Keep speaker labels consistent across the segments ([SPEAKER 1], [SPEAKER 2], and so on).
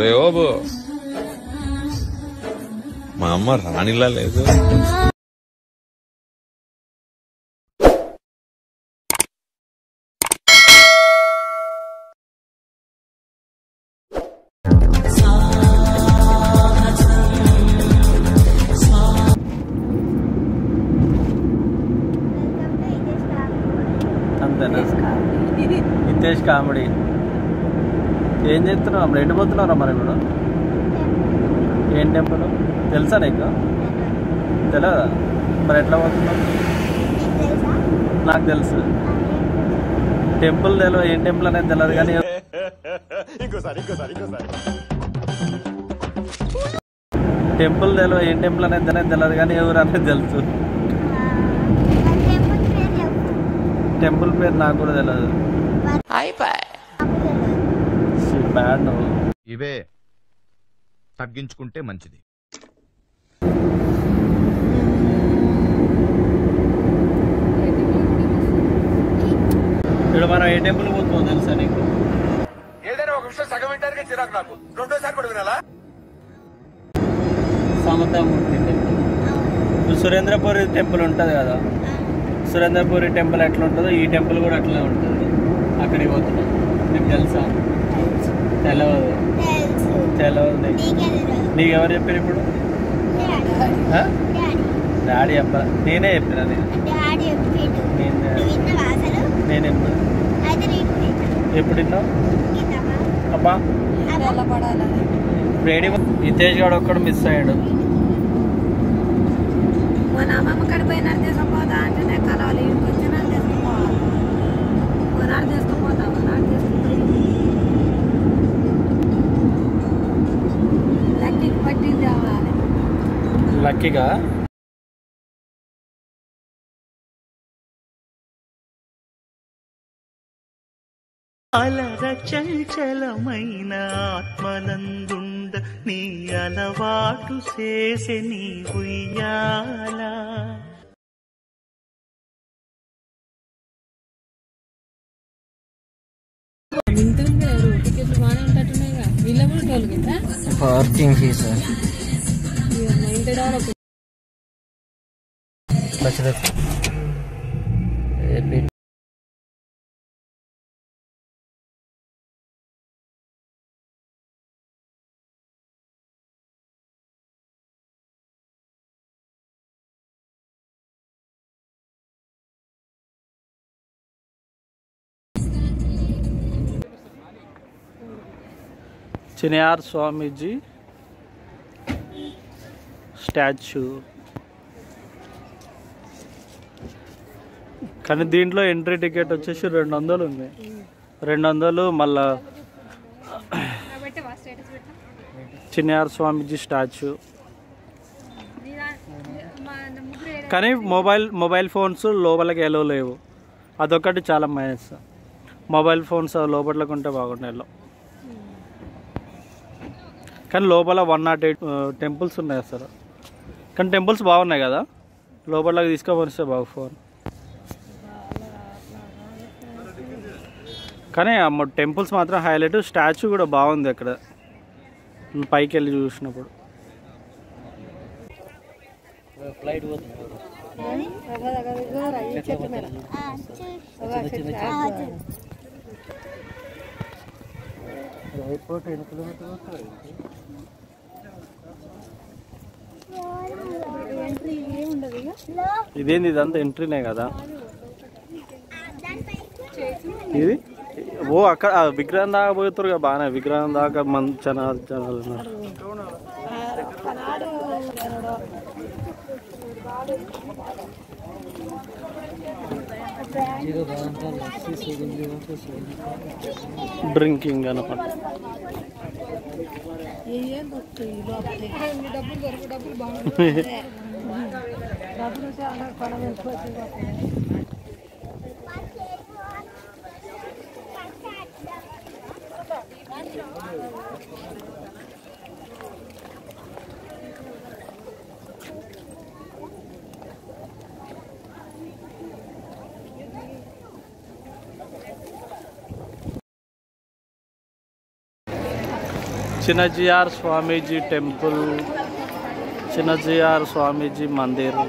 [SPEAKER 1] రేవో మా అమ్మ రాణిలా లేదు.
[SPEAKER 2] హితేష్ కామెడీ. ఏం చేస్తున్నావు అమ్మ? ఎటు పోతున్నారా మరి ఇప్పుడు? ఏం టెంపుల్ తెలుసా నీకు? తెలియదా? మరి ఎట్లా పోతున్నావు? నాకు తెలుసు. టెంపుల్ తెలియదు, ఏం టెంపుల్ అనేది తెలియదు కానీ టెంపుల్ తెలియదు, ఏం టెంపుల్ అనేది తెలియదు కానీ ఎవరు అనేది తెలుసు. టెంపుల్ పేరు నాకు కూడా తెలియదు. బ్యాడ్ నువ్వు.
[SPEAKER 3] ఇవే తగ్గించుకుంటే మంచిది.
[SPEAKER 2] ఇప్పుడు మనం ఏ టెంపుల్ పోతున్నాం తెలుసా నీకు?
[SPEAKER 3] ఏదైనా ఒక విషయం సగం వింటానికి చిరాకు నాకు. రెండోసారి కూడా వినాలా?
[SPEAKER 2] సమతామూర్తి టెంపుల్. ఇప్పుడు సురేంద్రపురి టెంపుల్ ఉంటుంది కదా, సురేంద్రపురి టెంపుల్ ఎట్లా ఉంటుందో ఈ టెంపుల్ కూడా అట్లనే ఉంటుంది. అక్కడికి పోతున్నాం. నీకు తెలుసా? తెలియదు. నీకు ఎవరు చెప్పారు ఇప్పుడు? డాడీ చెప్ప. నేనే చెప్పినా. నేను ఎప్పుడు విన్నావు అబ్బా? రేడి హితేష్ గారు ఒక్కడు మిస్ అయ్యాడు.
[SPEAKER 4] మన అమ్మమ్మ కడిపోయినా తీసుకుపోతా అంటేనే కలవాలి. ఇంటికి వచ్చినా తీసుకుపోవాలి. కొనాడు తీసుకుపోతా, కొనాడు తీసుకుపోయి లక్కీకి పట్టింది అవ్వాలి.
[SPEAKER 2] లక్కీగా
[SPEAKER 5] అలర చంచలమైన ఆత్మనందుండ నీ అలవాటు చేసే నీ ఉయ్యాల.
[SPEAKER 2] పార్కింగ్ ఫీజు చినియార్ స్వామీజీ స్టాచ్యూ. కానీ దీంట్లో ఎంట్రీ టికెట్ వచ్చేసి 200 ఉంది. 200 మళ్ళా చినియార్ స్వామీజీ స్టాచ్యూ. కానీ మొబైల్ ఫోన్స్ లోపలికి ఎలో లేవు. అదొకటి చాలా మైనస్. మొబైల్ ఫోన్స్ లోపలికి ఉంటే బాగుంటాయి. కానీ లోపల 108 టెంపుల్స్ ఉన్నాయి అసలు. కానీ టెంపుల్స్ బాగున్నాయి కదా, లోపలకి తీసుకోవస్తే బాగు ఫోన్. కానీ టెంపుల్స్ మాత్రం హైలైట్. స్టాచ్యూ కూడా బాగుంది అక్కడ పైకి వెళ్ళి చూసినప్పుడు. ఫ్లైట్ ఎయిర్పోర్ట్ 8 కిలోమీటర్లు. ఇదేంది? ఇదంతా ఎంట్రీనే కదా ఇది. ఓ అక్కడ విగ్రహం దాకా పోతారు కదా, బాగానే విగ్రహం దాకా జనాలు ఉన్నారు. డ్రింకింగ్ అనమాట. చిన్నజీఆర్ స్వామీజీ టెంపుల్, చిన్నజీఆర్ స్వామీజీ మందిర్.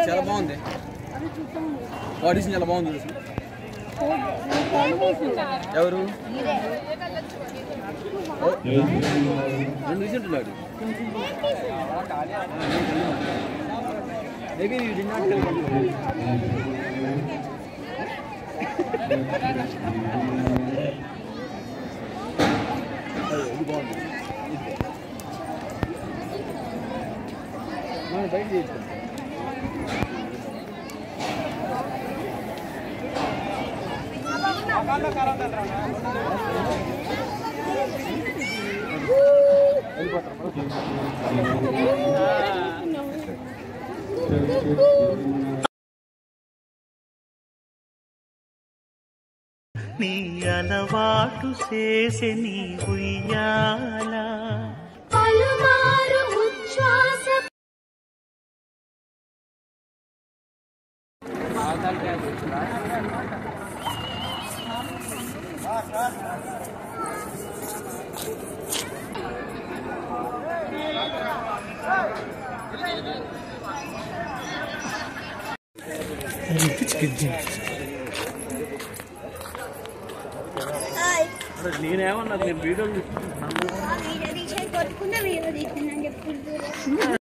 [SPEAKER 2] చాలా బాగుంది. ఆడిషన్ చాలా బాగుంది. ఎవరు చూసింటున్నాడు. Maybe you did not tell. బయట చేయించుకోండి.
[SPEAKER 5] నీ అలవాటు చేసే నీ ఉయ్యాల
[SPEAKER 6] పలుమారు ఉచ్ఛ్వాస
[SPEAKER 2] నేనేమన్నా నేను వీడియోలు
[SPEAKER 6] కొట్టుకున్నా వీడియో తీసిందని చెప్తుంటారు.